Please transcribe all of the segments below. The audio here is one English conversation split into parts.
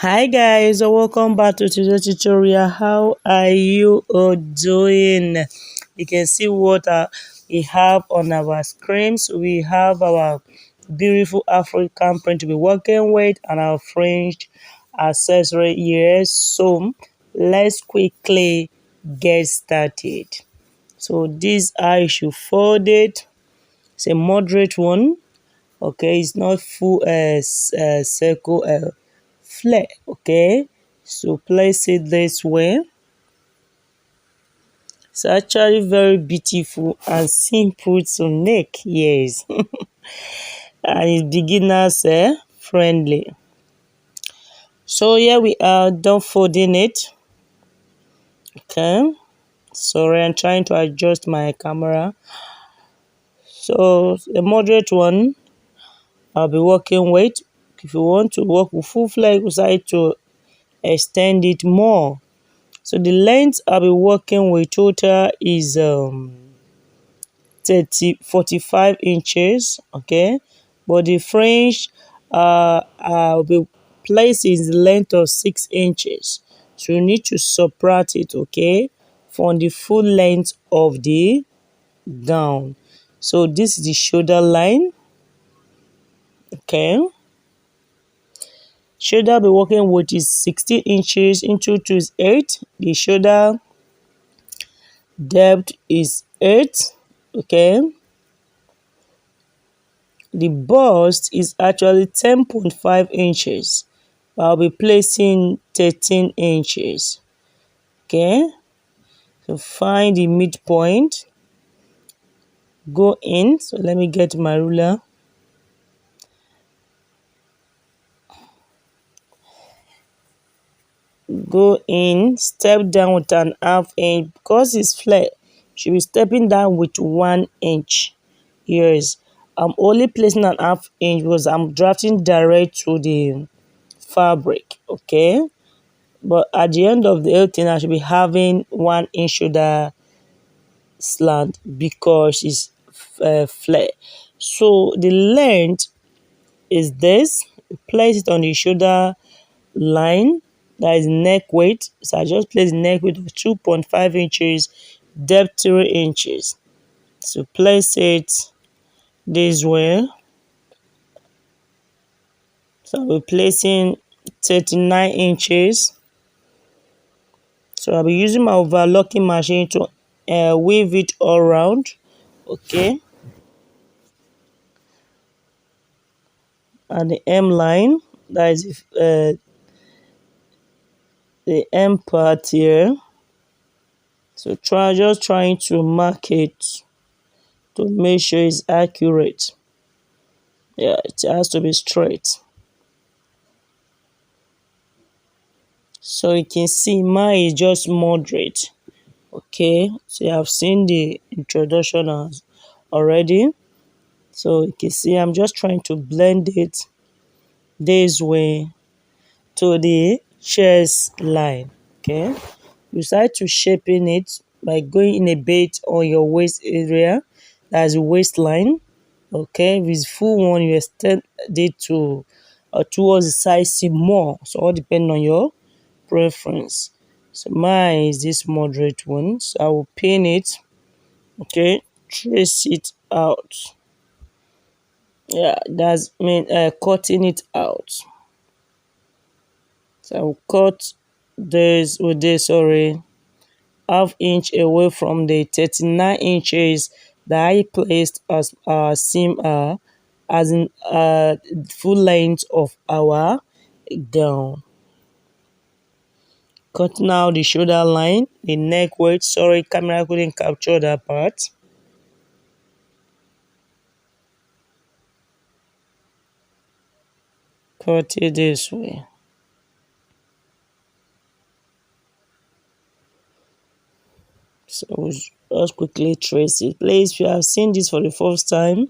Hi guys, welcome back to today's tutorial. How are you all doing? You can see what we have on our screens. We have our beautiful African print to be working with and our French accessory here. So let's quickly get started. So this I should fold it. It's a moderate one. Okay, it's not full circle flare. Okay, so place it this way. It's actually very beautiful and simple to make. Yes, and it's beginners friendly. So here we are done folding it. Okay, sorry, I'm trying to adjust my camera. So a moderate one I'll be working with. If you want to work with full flare, you decide to extend it more. So the length I'll be working with total is 45 inches. Okay, but the French I'll be placing the length of 6 inches. So you need to subtract it, okay, from the full length of the gown. So this is the shoulder line. Okay, shoulder I'll be working with is 16 inches into 2 is 8. The shoulder depth is 8. Okay, the bust is actually 10.5 inches. I'll be placing 13 inches. Okay, so find the midpoint, go in. So let me get my ruler. Go in, step down with an half inch. Because it's flat, should be stepping down with 1 inch. Yes, I'm only placing an half inch because I'm drafting direct to the fabric. Okay, but at the end of the whole thing, I should be having 1 inch shoulder slant because it's flat. So the length is this. Place it on the shoulder line, that is neck weight. So I just place neck weight of 2.5 inches, depth 3 inches. So place it this way. So I'll be placing 39 inches. So I'll be using my overlocking machine to weave it all around. Okay, and the M line, that is the M part here. So just trying to mark it to make sure it's accurate. Yeah, it has to be straight. So you can see mine is just moderate. Okay, so you have seen the introduction already. So you can see I'm just trying to blend it this way to the chest line. Okay, you start to shaping it by going in a bit on your waist area, that's the waistline. Okay, with full one you extend it to towards the side seam more, so all depend on your preference. So mine is this moderate one, so I will pin it. Okay, trace it out. Yeah, that's mean cutting it out. So I will cut this with this, sorry, half inch away from the 39 inches that I placed as seam as in full length of our gown. Cut now the shoulder line, the neck weight. Sorry, camera couldn't capture that part. Cut it this way. So just quickly trace it. Please, if you have seen this for the first time,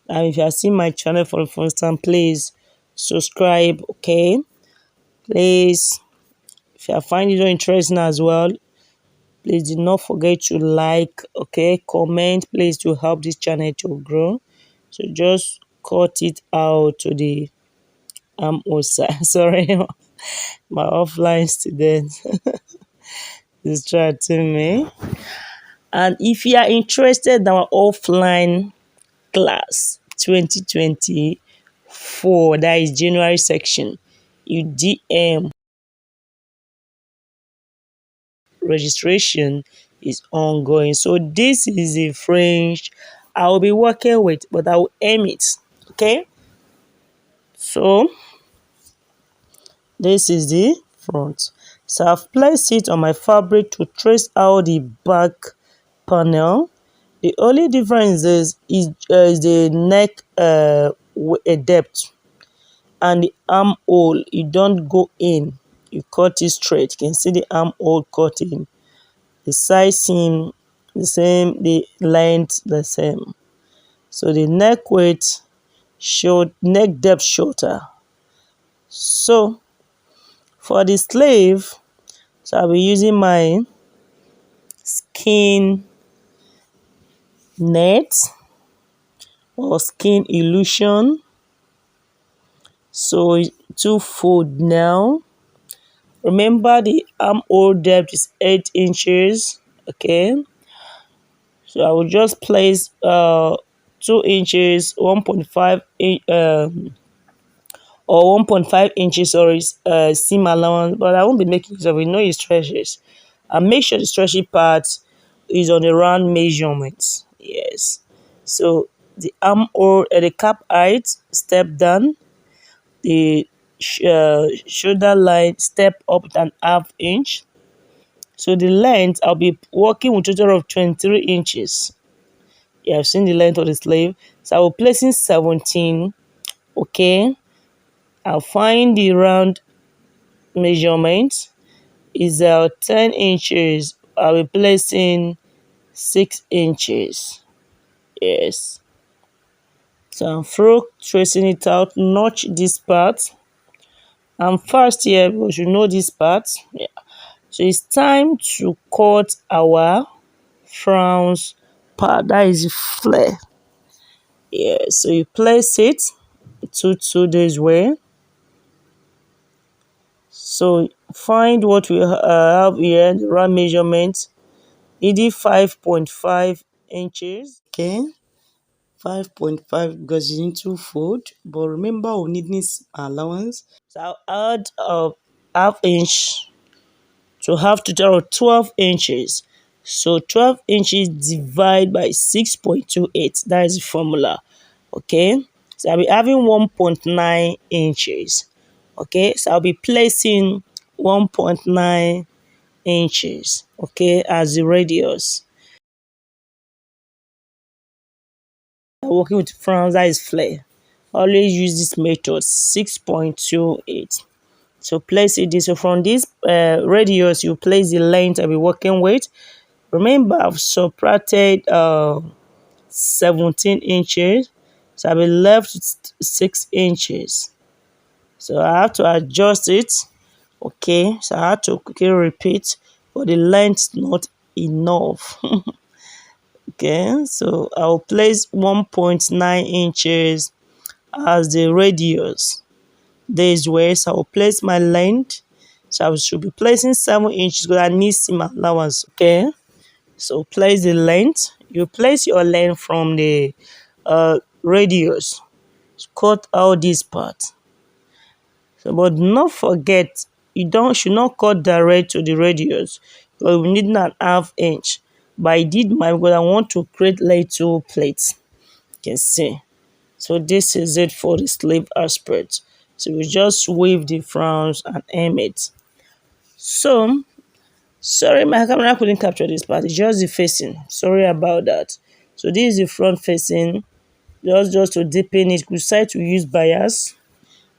and if you have seen my channel for the first time, please subscribe. Okay, please, if you are finding it interesting as well, please do not forget to like, okay, comment, please, to help this channel to grow. So just cut it out to the also sorry, My offline student distracting me. And if you are interested in our offline class 2024, that is January section, you DM. Registration is ongoing. So this is a Fringe I'll be working with, but I will aim it. Okay. So this is the front. So I've placed it on my fabric to trace out the back panel. The only difference is the neck depth and the armhole. You don't go in. You cut it straight. You can see the armhole cutting. The size seam the same, the length the same. So the neck weight short, neck depth shorter. So for the sleeve, so I'll be using my skin net or skin illusion. So two fold now. Remember the armhole depth is 8 inches. Okay. So I will just place 2 inches, 1.5 or 1.5 inches, sorry, seam allowance, but I won't be making use of it. No, it stretches. And make sure the stretchy part is on the round measurement. Yes. So the armhole, the cap height, step down. The shoulder line, step up an half inch. So the length, I'll be working with a total of 23 inches. Yeah, I've seen the length of the sleeve. So I will place in 17. Okay. I'll find the round measurement is 10 inches. I'll be placing 6 inches. Yes. So I'm through tracing it out. Notch this part. I'm fast here because you know this part. Yeah. So it's time to cut our frowns part. That is flare. Yeah. So you place it two days way. So find what we have here, the round measurement, needing 5.5 inches. Okay, 5.5 because you need to fold. But remember, we need this allowance. So I'll add a half inch to have total of 12 inches. So 12 inches divide by 6.28. That is the formula. Okay, so I'll be having 1.9 inches. Okay, so I'll be placing 1.9 inches, okay, as the radius. Working with frowns, that is flare. Always use this method, 6.28. So place it this. So from this radius, you place the length I'll be working with. Remember, I've subtracted 17 inches. So I'll be left with 6 inches. So I have to adjust it. Okay, so I had to quickly repeat, but the length not enough. Okay, so I'll place 1.9 inches as the radius. This way, so I'll place my length. So I should be placing 7 inches because I need seam allowance. Okay, so place the length. You place your length from the radius. Cut out this part. So, but not forget, should not cut direct to the radius because we need an half inch. But I did my because I want to create little plates. You can see. So this is it for the sleeve aspect. So we just weave the frowns and aim it. So sorry, my camera couldn't capture this part. It's just the facing. Sorry about that. So this is the front facing. Just to deepen it, decide to use bias.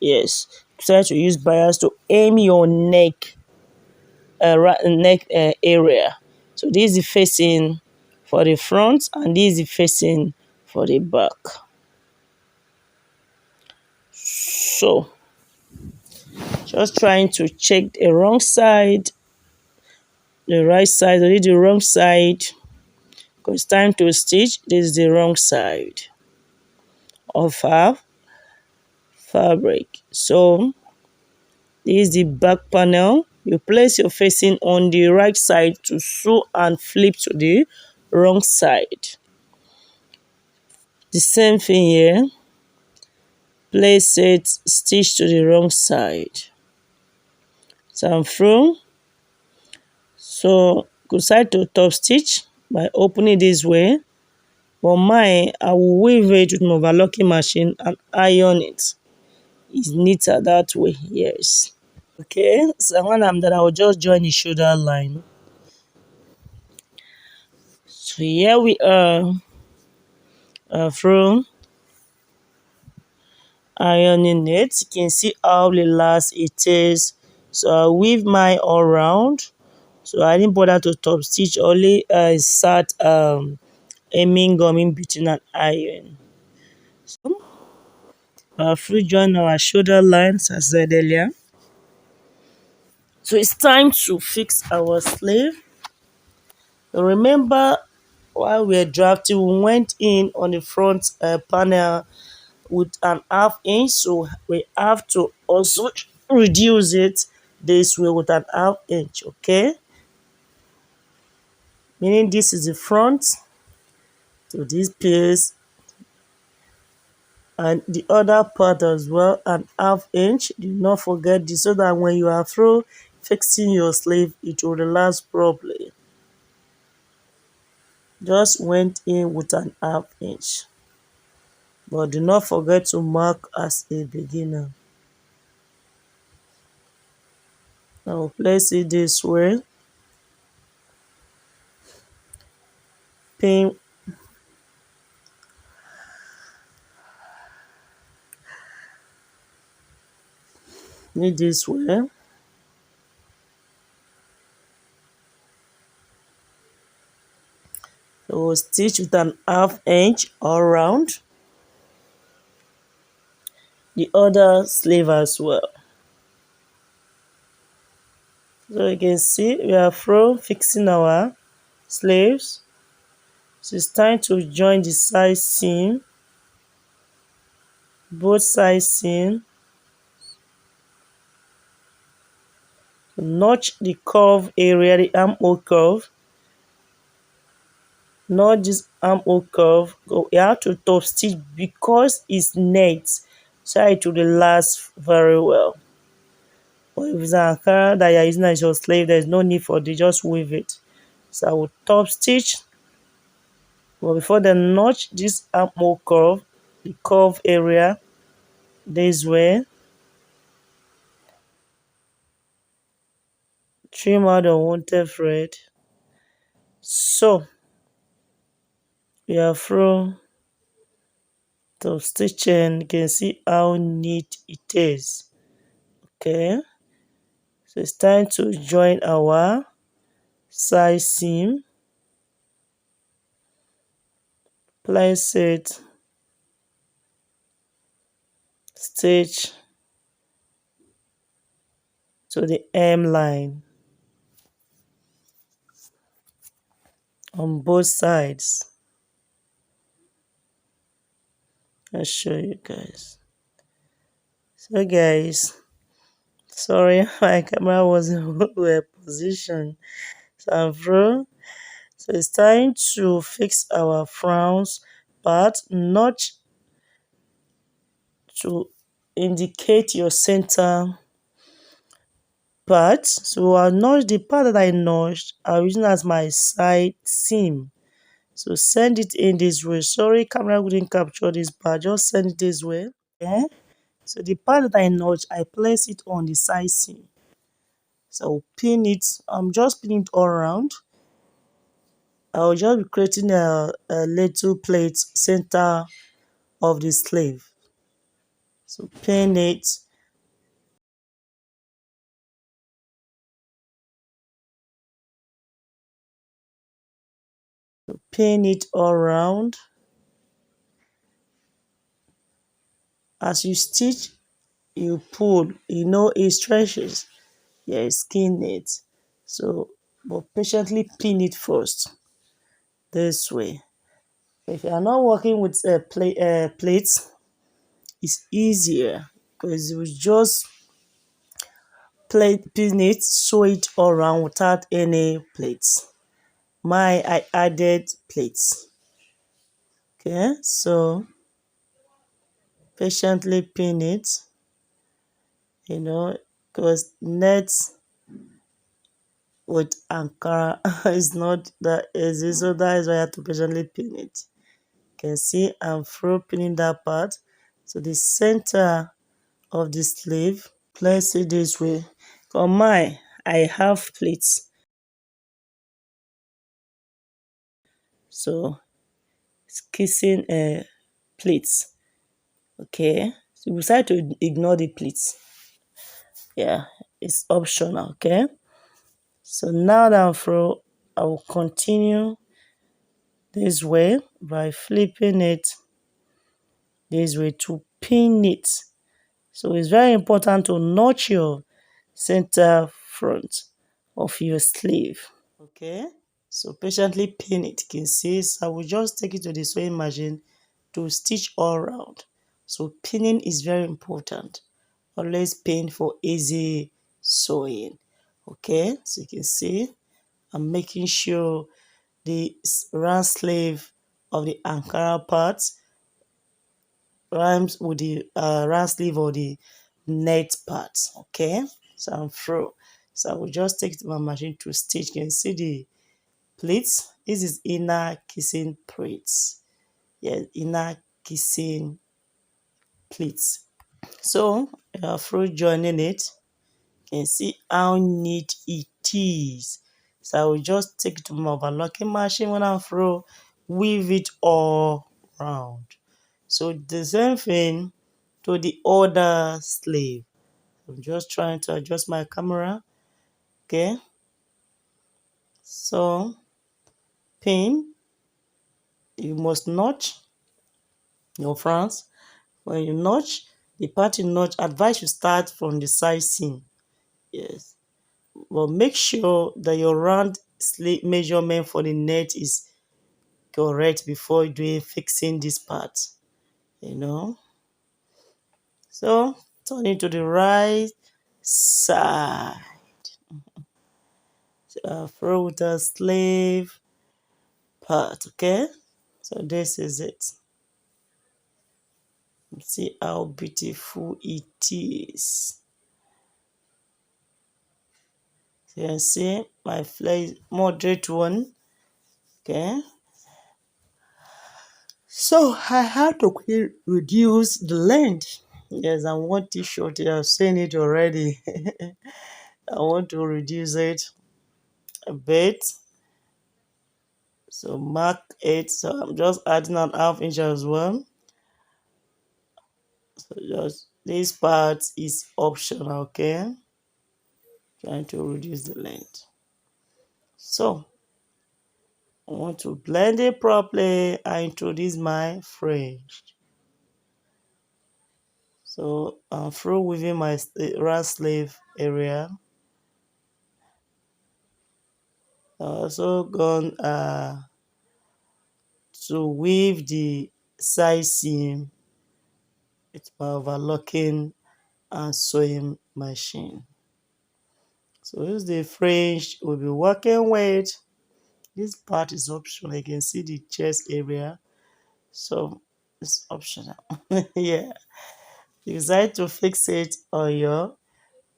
Yes, try to use bias to aim your neck, area. So this is the facing for the front, and this is the facing for the back. So just trying to check the wrong side, the right side, or the wrong side. Because it's time to stitch. This is the wrong side of our fabric. So This is the back panel. You place your facing on the right side to sew and flip to the wrong side. The same thing here. Place it, stitch to the wrong side. So I'm through. So go side to top stitch by opening this way. For mine, I will weave it with my overlocking machine and iron it. It's neater that way, yes. Okay, so when I'm done, I will just join the shoulder line. So here we are through ironing it. You can see how relaxed it is. So I weave mine all round. So I didn't bother to top stitch, only start aiming gum in between an iron. So free join our shoulder lines as I said earlier. So it's time to fix our sleeve. Remember, while we were drafting, we went in on the front panel with an half inch, so we have to also reduce it this way with an half inch, okay? Meaning this is the front to this piece and the other part as well, an half inch. Do not forget this so that when you are through fixing your sleeve, it will relax properly. Just went in with an half inch. But do not forget to mark as a beginner. Now place it this way. Pin it this way. So we'll stitch with an half inch all round the other sleeve as well. So you can see we are through fixing our sleeves. So it's time to join the side seam, both side seam. Notch the curve area, the armhole curve. Not this armhole curve. You have to top stitch because it's net, so it will last very well. But if it's an Ankara that you're using as your sleeve, there's no need for this, just weave it. So I will top stitch. But before the notch this armhole curve, the curve area, this way. Trim out the unwanted thread. So we are through top stitching. You can see how neat it is. Okay. So it's time to join our side seam. Place it, stitch to the hem line on both sides. I'll show you guys. So guys, sorry my camera wasn't well positioned. So I'm through. So it's time to fix our frowns part, notch to indicate your center part. So I'll notch the part that I notched. I'll use it as my side seam. So send it in this way. Sorry, camera wouldn't capture this part. Just send it this way. Okay. So the part that I notched, I place it on the side seam. So I'll pin it. I'm just pinning it all around. I'll just be creating a little plate center of the sleeve. So pin it. Pin it all around. As you stitch, you pull. You know it stretches. Yeah, skin it. So, but patiently pin it first. This way. If you are not working with plates, it's easier because you just plate pin it, sew it all around without any plates. I added plates. Okay, so patiently pin it, because net with Ankara is not that easy, so that is why I have to patiently pin it. You can see I'm through pinning that part. So the center of the sleeve, place it this way. For mine, I have pleats, so it's kissing pleats. Okay, so we decide to ignore the pleats. Yeah, it's optional. Okay, so now that I'm through, I will continue this way by flipping it this way to pin it. So it's very important to notch your center front of your sleeve. Okay, so patiently pin it. You can see, so I will just take it to the sewing machine to stitch all around. So pinning is very important. Always pin for easy sewing. Okay, so you can see I'm making sure the round sleeve of the Ankara part rhymes with the round sleeve or the net part. Okay, so I'm through. So I will just take it to my machine to stitch. You can see the pleats. This is inner kissing pleats. Yeah, inner kissing pleats. So through joining it, you can see how neat it is. So I will just take it to my overlocking machine when I'm through, weave it all round. So the same thing to the other sleeve. I'm just trying to adjust my camera. Okay, so pin, you must notch your fronts. When you notch, the part you notch, advise you start from the side seam. Yes, but make sure that your round sleeve measurement for the net is correct before doing fixing this part. You know, so turn it to the right side. Through with the sleeve part. Okay, so this is it. See how beautiful it is. So you can see my flare moderate one. Okay, so I had to reduce the length. Yes, I want it short. I've seen it already. I want to reduce it a bit. So mark it. So I'm just adding an half inch as well. So just this part is optional. Okay, trying to reduce the length. So I want to blend it properly. I introduce my fringe. So I'm through weaving my round sleeve area. I also gone to weave the side seam with my overlocking and sewing machine. So this is the fringe we'll be working with. This part is optional. You can see the chest area. So it's optional. Yeah. You decide to fix it on your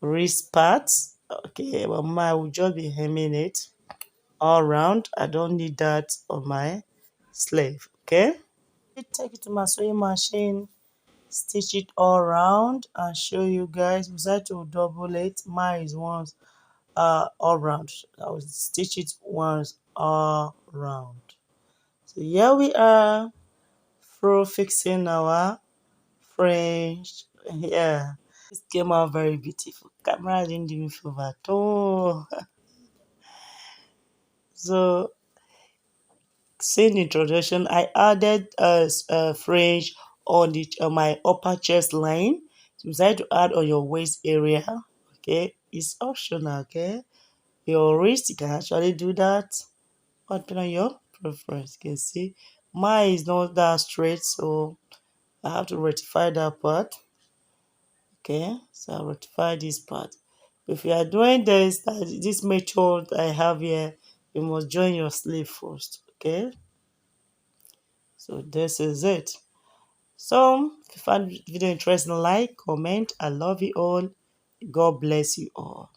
wrist parts. Okay, but I will just be hemming it all around. I don't need that on my sleeve. Okay, take it to my sewing machine, stitch it all around and show you guys. Decide to double it. Mine is once all round. I will stitch it once all round. So here we are through fixing our French. Yeah, this came out very beautiful. Camera didn't do me favor at all. So, seeing the introduction, I added fringe on my upper chest line. So, you decide to add on your waist area. Okay, it's optional. Okay, your wrist, you can actually do that. Depending on your preference, you can see mine is not that straight, so I have to rectify that part. Okay, so I'll rectify this part. If you are doing this method I have here, you must join your sleep first. Okay, so this is it. So if you found the video interesting, like, comment. I love you all. God bless you all.